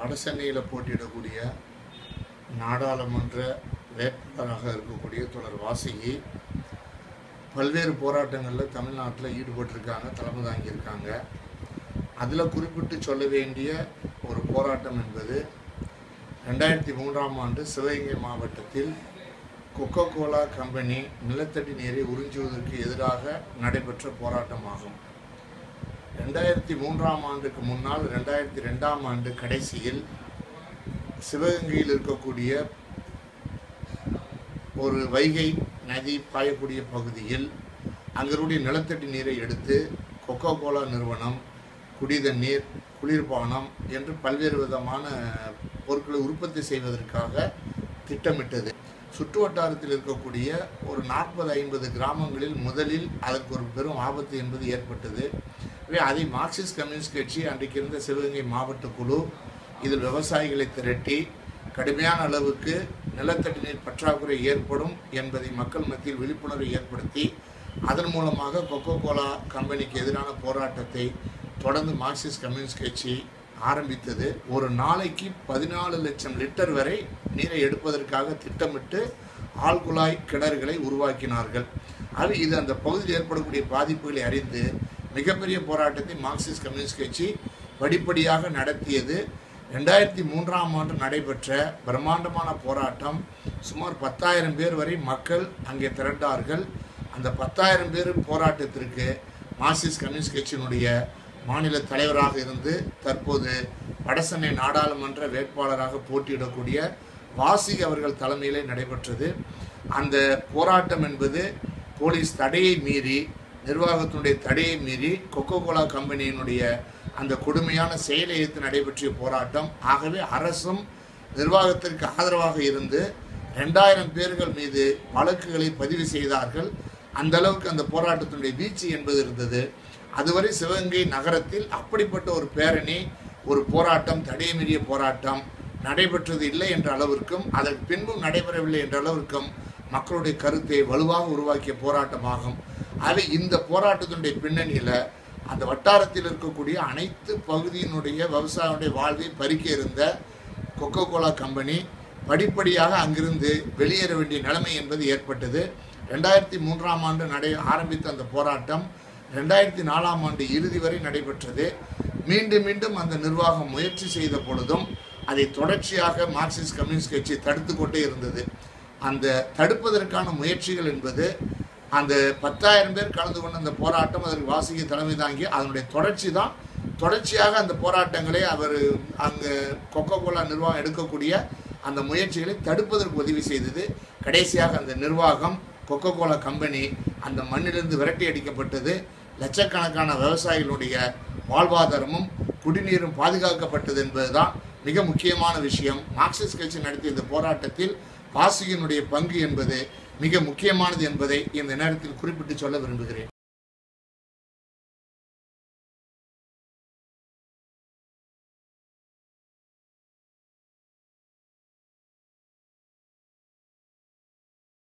வடசென்னையில் போட்டியிடக்கூடிய நாடாளுமன்ற வேட்பாளராக இருக்கக்கூடிய தொடர் வாசுகி பல்வேறு போராட்டங்களில் தமிழ்நாட்டில் ஈடுபட்டிருக்காங்க, தலைமை தாங்கியிருக்காங்க. அதில் குறிப்பிட்டு சொல்ல வேண்டிய ஒரு போராட்டம் என்பது 2003ஆம் ஆண்டு சிவகங்கை மாவட்டத்தில் கொக்கோ கோலா கம்பெனி நிலத்தடி நீரை உறிஞ்சுவதற்கு எதிராக நடைபெற்ற போராட்டமாகும். 2003ஆம் ஆண்டுக்கு முன்னால் 2002ஆம் ஆண்டு கடைசியில் சிவகங்கையில் இருக்கக்கூடிய ஒரு வைகை நதி பாயக்கூடிய பகுதியில் அங்கருடைய நிலத்தடி நீரை எடுத்து கொக்கோ கோலா நிறுவனம் குடிதண்ணீர், குளிர்பானம் என்று பல்வேறு விதமான பொருட்களை உற்பத்தி செய்வதற்காக திட்டமிட்டது. சுற்று வட்டாரத்தில் இருக்கக்கூடிய ஒரு 40-50 கிராமங்களில் முதலில் அதற்கு ஒரு பெரும் ஆபத்து என்பது ஏற்பட்டது. அதை மார்க்சிஸ்ட் கம்யூனிஸ்ட் கட்சி அன்றைக்கு இருந்த சிவகங்கை மாவட்ட குழு இதில் விவசாயிகளை திரட்டி கடுமையான அளவுக்கு நிலத்தடி நீர் பற்றாக்குறை ஏற்படும் என்பதை மக்கள் மத்தியில் விழிப்புணர்வை ஏற்படுத்தி அதன் மூலமாக கொக்கோ கோலா கம்பெனிக்கு எதிரான போராட்டத்தை தொடர்ந்து மார்க்சிஸ்ட் கம்யூனிஸ்ட் கட்சி ஆரம்பித்தது. ஒரு நாளைக்கு 14 லட்சம் லிட்டர் வரை நீரை எடுப்பதற்காக திட்டமிட்டு ஆழ்குழாய் கிணறுகளை உருவாக்கினார்கள். இது அந்த பகுதியில் ஏற்படக்கூடிய பாதிப்புகளை அறிந்து மிகப்பெரிய போராட்டத்தை மார்க்சிஸ்ட் கம்யூனிஸ்ட் கட்சி படிப்படியாக நடத்தியது. 2003ஆம் ஆண்டு நடைபெற்ற பிரம்மாண்டமான போராட்டம் சுமார் 10,000 பேர் வரை மக்கள் அங்கே திரண்டார்கள். அந்த 10,000 பேர் போராட்டத்திற்கு மார்க்சிஸ்ட் கம்யூனிஸ்ட் கட்சியினுடைய மாநில தலைவராக இருந்து தற்போது வடசென்னை நாடாளுமன்ற வேட்பாளராக போட்டியிடக்கூடிய வாசுகி அவர்கள் தலைமையிலே நடைபெற்றது. அந்த போராட்டம் என்பது போலீஸ் தடையை மீறி, நிர்வாகத்தினுடைய தடையை மீறி கொக்கோ கோலா கம்பெனியினுடைய அந்த கொடுமையான செயலை எதிர்த்து நடைபெற்றிய போராட்டம். ஆகவே அரசும் நிர்வாகத்திற்கு ஆதரவாக இருந்து 2000 பேர்கள் மீது வழக்குகளை பதிவு செய்தார்கள். அந்த அளவுக்கு அந்த போராட்டத்தினுடைய வீழ்ச்சி என்பது இருந்தது. அதுவரை சிவகங்கை நகரத்தில் அப்படிப்பட்ட ஒரு பேரணி, ஒரு போராட்டம், தடையை மீறிய போராட்டம் நடைபெற்றது இல்லை என்ற அளவிற்கும் அதற்கு பின்பும் நடைபெறவில்லை என்ற அளவிற்கும் மக்களுடைய கருத்தை வலுவாக உருவாக்கிய போராட்டமாகும். இந்த போராட்டத்தினுடைய பின்னணியில் அந்த வட்டாரத்தில் இருக்கக்கூடிய அனைத்து பகுதியினுடைய விவசாயினுடைய வாழ்வை பறிக்க இருந்த கொக்கோ கோலா கம்பெனி படிப்படியாக அங்கிருந்து வெளியேற வேண்டிய நிலைமை என்பது ஏற்பட்டது. 2003ஆம் ஆண்டு ஆரம்பித்த அந்த போராட்டம் 2004ஆம் ஆண்டு இறுதி வரை நடைபெற்றது. மீண்டும் மீண்டும் அந்த நிர்வாகம் முயற்சி செய்த பொழுதும் அதை தொடர்ச்சியாக மார்க்சிஸ்ட் கம்யூனிஸ்ட் கட்சி தடுத்து கொண்டே இருந்தது. அந்த தடுப்பதற்கான முயற்சிகள் என்பது அந்த 10,000 பேர் கலந்து கொண்ட அந்த போராட்டம், அதற்கு வாசுகி தலைமை தாங்கி அதனுடைய தொடர்ச்சியாக அந்த போராட்டங்களை அவர் அங்கே கொக்கோ கோலா நிர்வாகம் எடுக்கக்கூடிய அந்த முயற்சிகளை தடுப்பதற்கு உதவி செய்தது. கடைசியாக அந்த நிர்வாகம் கொக்கோ கோலா கம்பெனி அந்த மண்ணிலிருந்து விரட்டி அடிக்கப்பட்டது. லட்சக்கணக்கான விவசாயிகளுடைய வாழ்வாதாரமும் குடிநீரும் பாதுகாக்கப்பட்டது என்பதுதான் மிக முக்கியமான விஷயம். மார்க்சிஸ்ட் கட்சி நடத்திய இந்த போராட்டத்தில் வாசுகியினுடைய பங்கு என்பது மிக முக்கியமானது என்பதை இந்த நேரத்தில் குறிப்பிட்டு சொல்ல விரும்புகிறேன்.